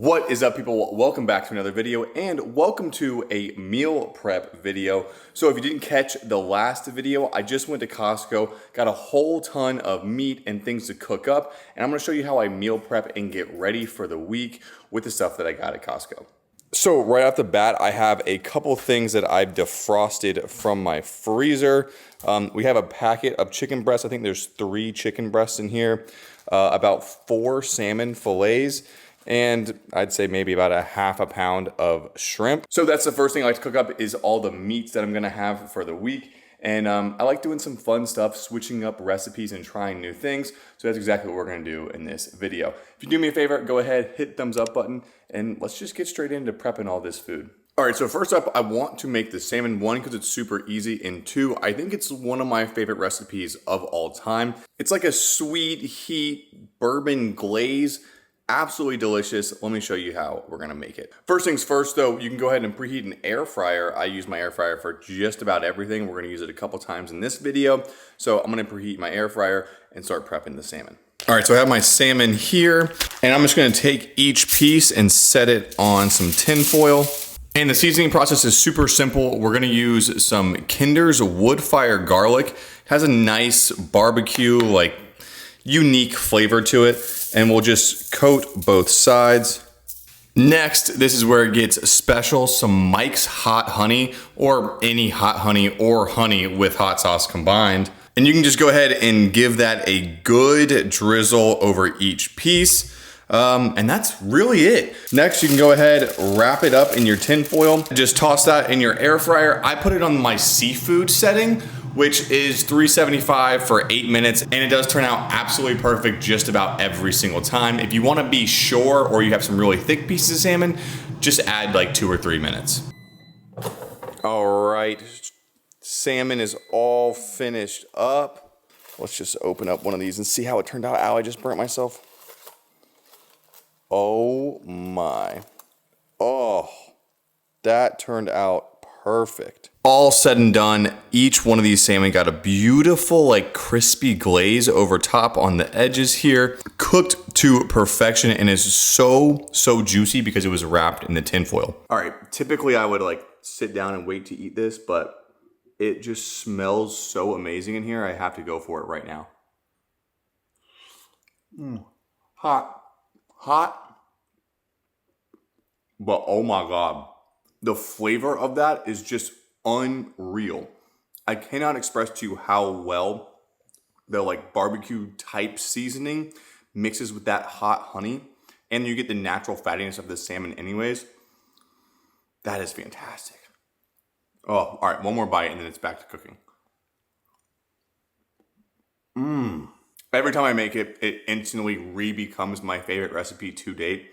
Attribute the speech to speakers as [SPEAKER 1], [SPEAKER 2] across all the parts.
[SPEAKER 1] What is up, people? Welcome back to another video and welcome to a meal prep video. So if you didn't catch the last video, I just went to Costco, got a whole ton of meat and things to cook up, and I'm gonna show you how I meal prep and get ready for the week with the stuff that I got at Costco. So right off the bat, I have a couple things that I've defrosted from my freezer. We have a packet of chicken breasts. I think there's 3 chicken breasts in here, about 4 salmon fillets, and I'd say maybe about a half a pound of shrimp. So that's the first thing I like to cook up is all the meats that I'm gonna have for the week. And I like doing some fun stuff, switching up recipes and trying new things. So that's exactly what we're gonna do in this video. If you do me a favor, go ahead, hit thumbs up button, and let's just get straight into prepping all this food. All right, so first up, I want to make the salmon, 1, because it's super easy, and 2, I think it's one of my favorite recipes of all time. It's like a sweet heat bourbon glaze. Absolutely delicious. Let me show you how we're gonna make it. First things first though, you can go ahead and preheat an air fryer. I use my air fryer for just about everything. We're gonna use it a couple times in this video. So I'm gonna preheat my air fryer and start prepping the salmon. All right, so I have my salmon here, and I'm just gonna take each piece and set it on some tin foil. And the seasoning process is super simple. We're gonna use some Kinder's wood fire garlic. It has a nice barbecue, like unique flavor to it. And we'll just coat both sides. Next, this is where it gets special, some Mike's hot honey, or any hot honey or honey with hot sauce combined. And you can just go ahead and give that a good drizzle over each piece. And that's really it. Next, you can go ahead, wrap it up in your tin foil. Just toss that in your air fryer. I put it on my seafood setting, which is 375 for 8 minutes, and it does turn out absolutely perfect just about every single time. If you wanna be sure, or you have some really thick pieces of salmon, just add like 2 or 3 minutes. All right, salmon is all finished up. Let's just open up one of these and see how it turned out. Ow, I just burnt myself. Oh my. Oh, that turned out perfect. All said and done, each one of these salmon got a beautiful, like crispy glaze over top on the edges here. Cooked to perfection and is so juicy because it was wrapped in the tin foil. All right, typically I would like sit down and wait to eat this, but it just smells so amazing in here. I have to go for it right now. Hot, but oh my God. The flavor of that is just unreal. I cannot express to you how well the like barbecue type seasoning mixes with that hot honey, and you get the natural fattiness of the salmon anyways. That is fantastic. Oh, all right, one more bite and then it's back to cooking. Every time I make it, it instantly re-becomes my favorite recipe to date.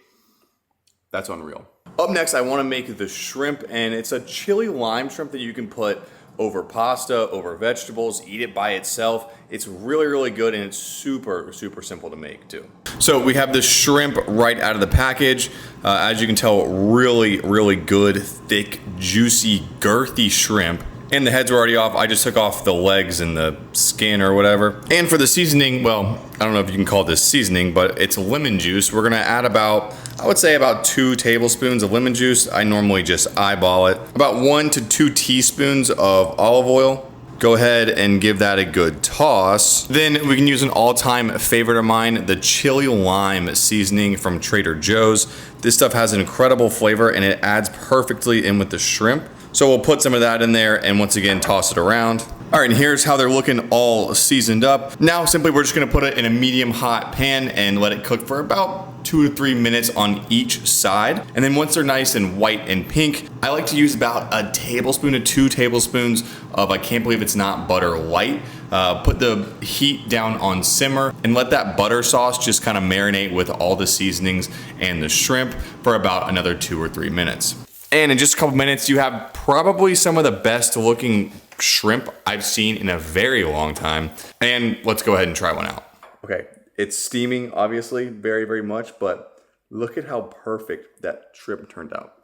[SPEAKER 1] That's unreal. Up next, I want to make the shrimp, and it's a chili lime shrimp that you can put over pasta, over vegetables, eat it by itself. It's really good, and it's super simple to make too. So we have the shrimp right out of the package. As you can tell, really good, thick, juicy, girthy shrimp. And the heads were already off. I just took off the legs and the skin or whatever. And for the seasoning, well, I don't know if you can call this seasoning, but it's lemon juice. We're gonna add about, I would say about 2 tablespoons of lemon juice. I normally just eyeball it. About 1 to 2 teaspoons of olive oil. Go ahead and give that a good toss. Then we can use an all-time favorite of mine, the chili lime seasoning from Trader Joe's. This stuff has an incredible flavor and it adds perfectly in with the shrimp. So we'll put some of that in there and once again, toss it around. All right, and here's how they're looking all seasoned up. Now, simply we're just gonna put it in a medium hot pan and let it cook for about 2 to 3 minutes on each side. And then once they're nice and white and pink, I like to use about a tablespoon to 2 tablespoons of, I can't believe it's not butter light. Put the heat down on simmer and let that butter sauce just kind of marinate with all the seasonings and the shrimp for about another 2 or 3 minutes. And in just a couple minutes, you have probably some of the best looking shrimp I've seen in a very long time. And let's go ahead and try one out. Okay, it's steaming, obviously, very much, but look at how perfect that shrimp turned out.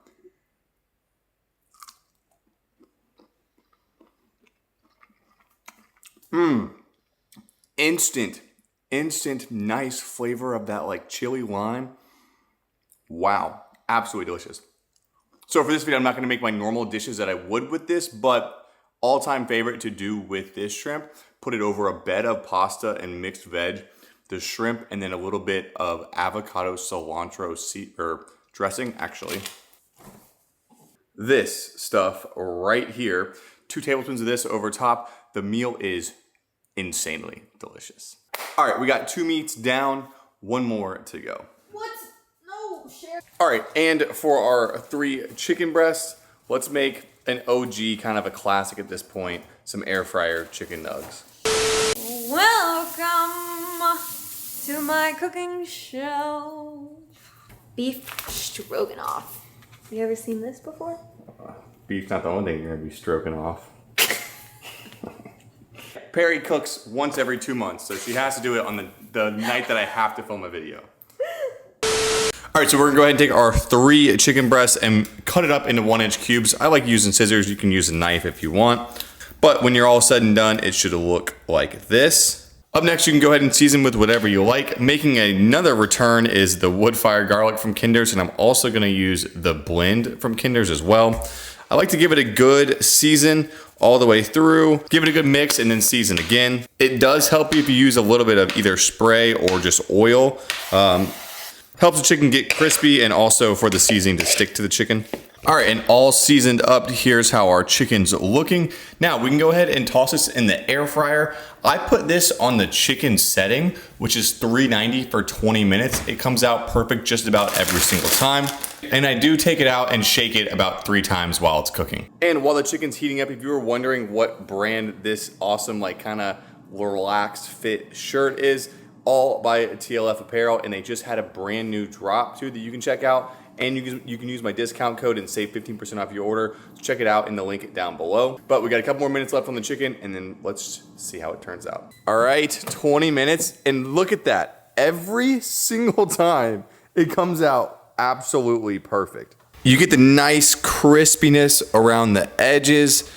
[SPEAKER 1] Instant nice flavor of that like chili lime. Wow, absolutely delicious. So for this video, I'm not gonna make my normal dishes that I would with this, but all-time favorite to do with this shrimp, put it over a bed of pasta and mixed veg, the shrimp, and then a little bit of avocado cilantro dressing, actually. This stuff right here, 2 tablespoons of this over top. The meal is insanely delicious. All right, we got 2 meats down, 1 more to go.
[SPEAKER 2] What? No, share.
[SPEAKER 1] All right, and for our 3 chicken breasts, let's make an OG, kind of a classic at this point, some air fryer chicken nugs.
[SPEAKER 2] Welcome to my cooking show. Beef stroganoff. You ever seen this before?
[SPEAKER 1] Beef's not the only thing you're gonna be stroking off. Perry cooks once every 2 months, so she has to do it on the night that I have to film a video. All right, so we're gonna go ahead and take our 3 chicken breasts and cut it up into 1-inch cubes. I like using scissors. You can use a knife if you want. But when you're all said and done, it should look like this. Up next, you can go ahead and season with whatever you like. Making another return is the wood fire garlic from Kinder's, and I'm also gonna use the blend from Kinder's as well. I like to give it a good season all the way through, give it a good mix, and then season again. It does help you if you use a little bit of either spray or just oil. Helps the chicken get crispy and also for the seasoning to stick to the chicken. All right, and all seasoned up, here's how our chicken's looking. Now we can go ahead and toss this in the air fryer. I put this on the chicken setting, which is 390 for 20 minutes. It comes out perfect just about every single time. And I do take it out and shake it about 3 times while it's cooking. And while the chicken's heating up, if you were wondering what brand this awesome, like kind of relaxed fit shirt is, all by TLF Apparel, and they just had a brand new drop too that you can check out. And you can use my discount code and save 15% off your order. So check it out in the link down below. But we got a couple more minutes left on the chicken, and then let's see how it turns out. All right, 20 minutes, and look at that. Every single time it comes out absolutely perfect. You get the nice crispiness around the edges.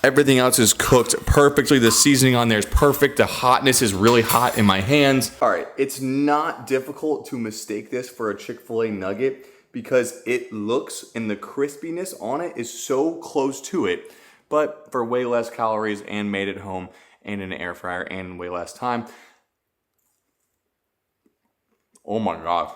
[SPEAKER 1] Everything else is cooked perfectly. The seasoning on there is perfect. The hotness is really hot in my hands. All right, it's not difficult to mistake this for a Chick-fil-A nugget because it looks, and the crispiness on it is so close to it, but for way less calories and made at home and in an air fryer and way less time. Oh my gosh,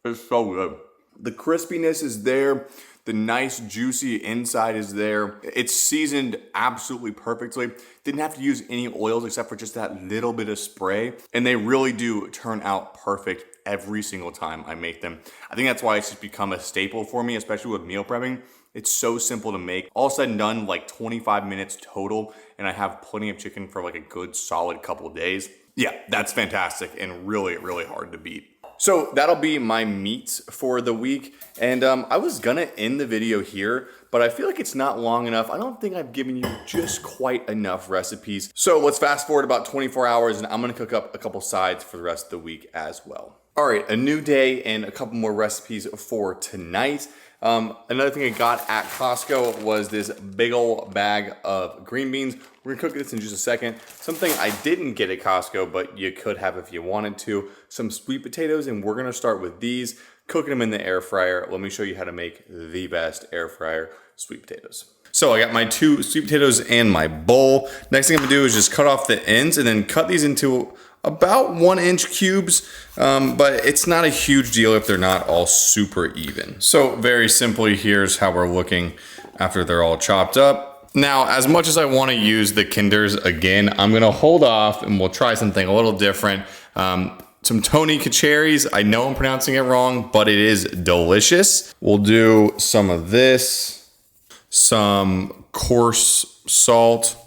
[SPEAKER 1] it's so good. The crispiness is there. The nice juicy inside is there. It's seasoned absolutely perfectly. Didn't have to use any oils except for just that little bit of spray. And they really do turn out perfect every single time I make them. I think that's why it's just become a staple for me, especially with meal prepping. It's so simple to make. All said and done, like 25 minutes total, and I have plenty of chicken for like a good solid couple of days. Yeah, that's fantastic and really, really hard to beat. So that'll be my meats for the week. And I was gonna end the video here, but I feel like it's not long enough. I don't think I've given you just quite enough recipes. So let's fast forward about 24 hours and I'm gonna cook up a couple sides for the rest of the week as well. All right, a new day and a couple more recipes for tonight. Another thing I got at Costco was this big old bag of green beans. We're gonna cook this in just a second. Something I didn't get at Costco, but you could have if you wanted to. Some sweet potatoes, and we're gonna start with these, cooking them in the air fryer. Let me show you how to make the best air fryer sweet potatoes. So I got my 2 sweet potatoes and my bowl. Next thing I'm gonna do is just cut off the ends and then cut these into about 1-inch cubes, but it's not a huge deal if they're not all super even. So very simply, here's how we're looking after they're all chopped up. Now, as much as I wanna use the Kinder's again, I'm gonna hold off and we'll try something a little different. Some Tony Kacheris. I know I'm pronouncing it wrong, but it is delicious. We'll do some of this, some coarse salt,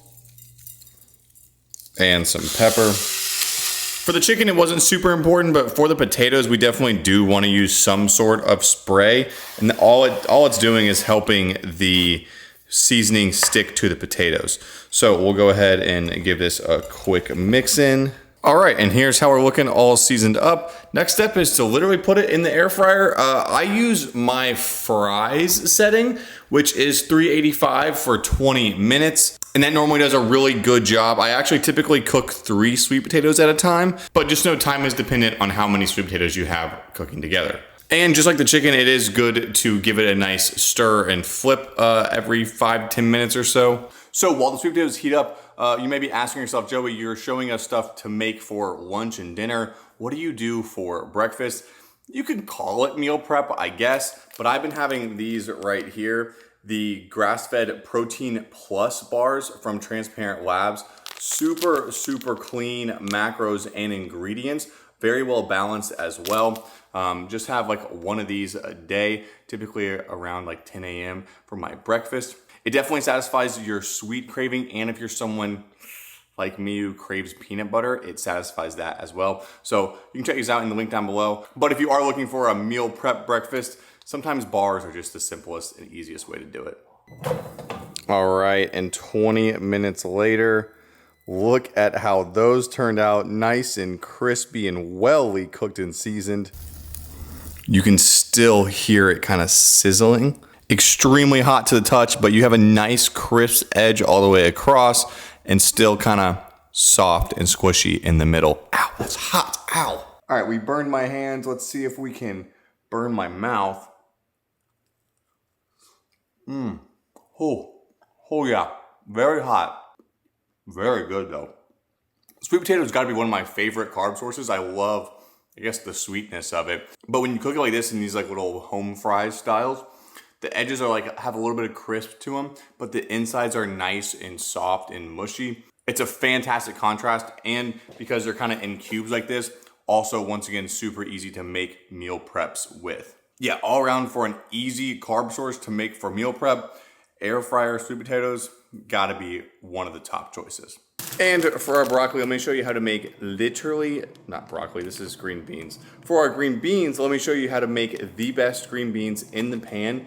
[SPEAKER 1] and some pepper. For the chicken, it wasn't super important, but for the potatoes, we definitely do want to use some sort of spray. And all it's doing is helping the seasoning stick to the potatoes. So we'll go ahead and give this a quick mix in. All right, and here's how we're looking all seasoned up. Next step is to literally put it in the air fryer. I use my fries setting, which is 385 for 20 minutes. And that normally does a really good job. I actually typically cook 3 sweet potatoes at a time, but just know time is dependent on how many sweet potatoes you have cooking together. And just like the chicken, it is good to give it a nice stir and flip every 5 to 10 minutes or so. So while the sweet potatoes heat up, you may be asking yourself, Joey, you're showing us stuff to make for lunch and dinner. What do you do for breakfast? You could call it meal prep, I guess, but I've been having these right here, the grass-fed Protein Plus bars from Transparent Labs. Super, super clean macros and ingredients. Very well balanced as well. Just have like one of these a day, typically around like 10 a.m. for my breakfast. It definitely satisfies your sweet craving, and if you're someone like me who craves peanut butter, it satisfies that as well. So you can check these out in the link down below. But if you are looking for a meal prep breakfast, sometimes bars are just the simplest and easiest way to do it. All right, and 20 minutes later, look at how those turned out, nice and crispy and well cooked and seasoned. You can still hear it kind of sizzling. Extremely hot to the touch, but you have a nice crisp edge all the way across and still kind of soft and squishy in the middle. Ow, that's hot, ow. All right, we burned my hands. Let's see if we can burn my mouth. Oh yeah, very hot. Very good though. Sweet potatoes gotta be one of my favorite carb sources. I love, I guess, the sweetness of it. But when you cook it like this in these like little home fries styles, the edges are like, have a little bit of crisp to them, but the insides are nice and soft and mushy. It's a fantastic contrast, and because they're kind of in cubes like this, also once again, super easy to make meal preps with. Yeah, all around for an easy carb source to make for meal prep, air fryer sweet potatoes gotta be one of the top choices. And for our broccoli, let me show you how to make not broccoli, this is green beans. For our green beans, let me show you how to make the best green beans in the pan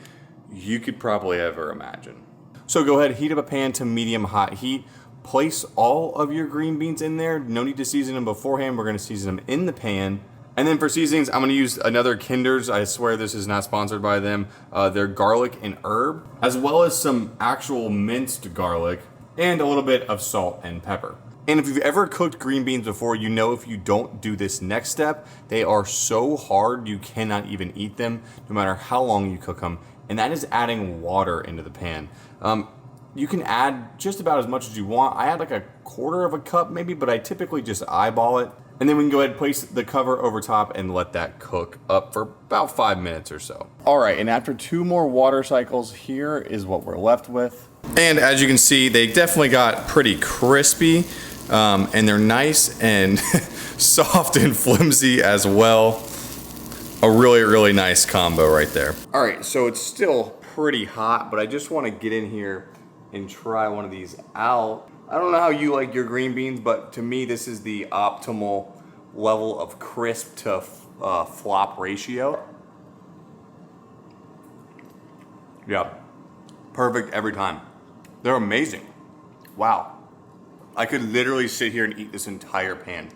[SPEAKER 1] you could probably ever imagine. So go ahead, heat up a pan to medium hot heat. Place all of your green beans in there. No need to season them beforehand. We're gonna season them in the pan. And then for seasonings, I'm gonna use another Kinder's. I swear this is not sponsored by them. They're garlic and herb, as well as some actual minced garlic and a little bit of salt and pepper. And if you've ever cooked green beans before, you know if you don't do this next step, they are so hard you cannot even eat them, no matter how long you cook them. And that is adding water into the pan. You can add just about as much as you want. I add like a quarter of a cup maybe, but I typically just eyeball it. And then we can go ahead and place the cover over top and let that cook up for about 5 minutes or so. All right, and after 2 more water cycles, here is what we're left with. And as you can see, they definitely got pretty crispy, and they're nice and soft and flimsy as well. A really, really nice combo right there. All right, so it's still pretty hot, but I just wanna get in here and try one of these out. I don't know how you like your green beans, but to me, this is the optimal level of crisp to flop ratio. Yeah, perfect every time. They're amazing. Wow. I could literally sit here and eat this entire pan.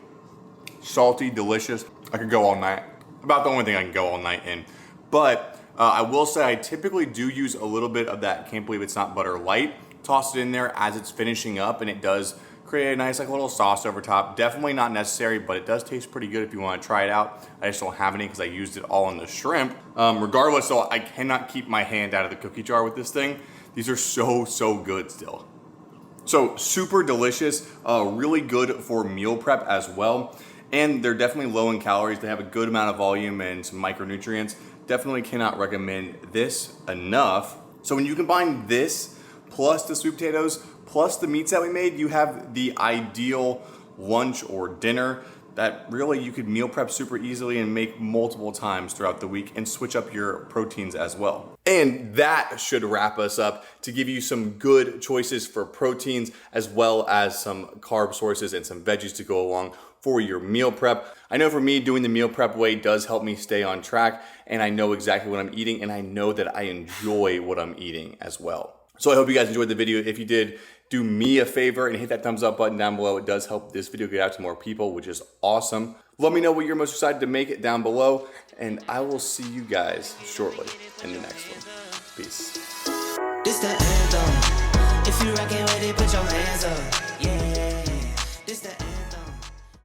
[SPEAKER 1] Salty, delicious. I could go all night. About the only thing I can go all night in. But I will say I typically do use a little bit of that Can't Believe It's Not Butter Light. Toss it in there as it's finishing up, and it does create a nice like little sauce over top. Definitely not necessary, but it does taste pretty good if you want to try it out. I just don't have any because I used it all on the shrimp. Regardless, so I cannot keep my hand out of the cookie jar with this thing. These are so good still. So super delicious, really good for meal prep as well. And they're definitely low in calories. They have a good amount of volume and some micronutrients. Definitely cannot recommend this enough. So when you combine this plus the sweet potatoes, plus the meats that we made, you have the ideal lunch or dinner that really you could meal prep super easily and make multiple times throughout the week and switch up your proteins as well. And that should wrap us up to give you some good choices for proteins as well as some carb sources and some veggies to go along for your meal prep. I know for me, doing the meal prep way does help me stay on track, and I know exactly what I'm eating, and I know that I enjoy what I'm eating as well. So I hope you guys enjoyed the video. If you did, do me a favor and hit that thumbs up button down below. It does help this video get out to more people, which is awesome. Let me know what you're most excited to make it down below, and I will see you guys shortly in the next one. Peace.
[SPEAKER 3] This the anthem. If you rockin' with it, put your hands up. Yeah.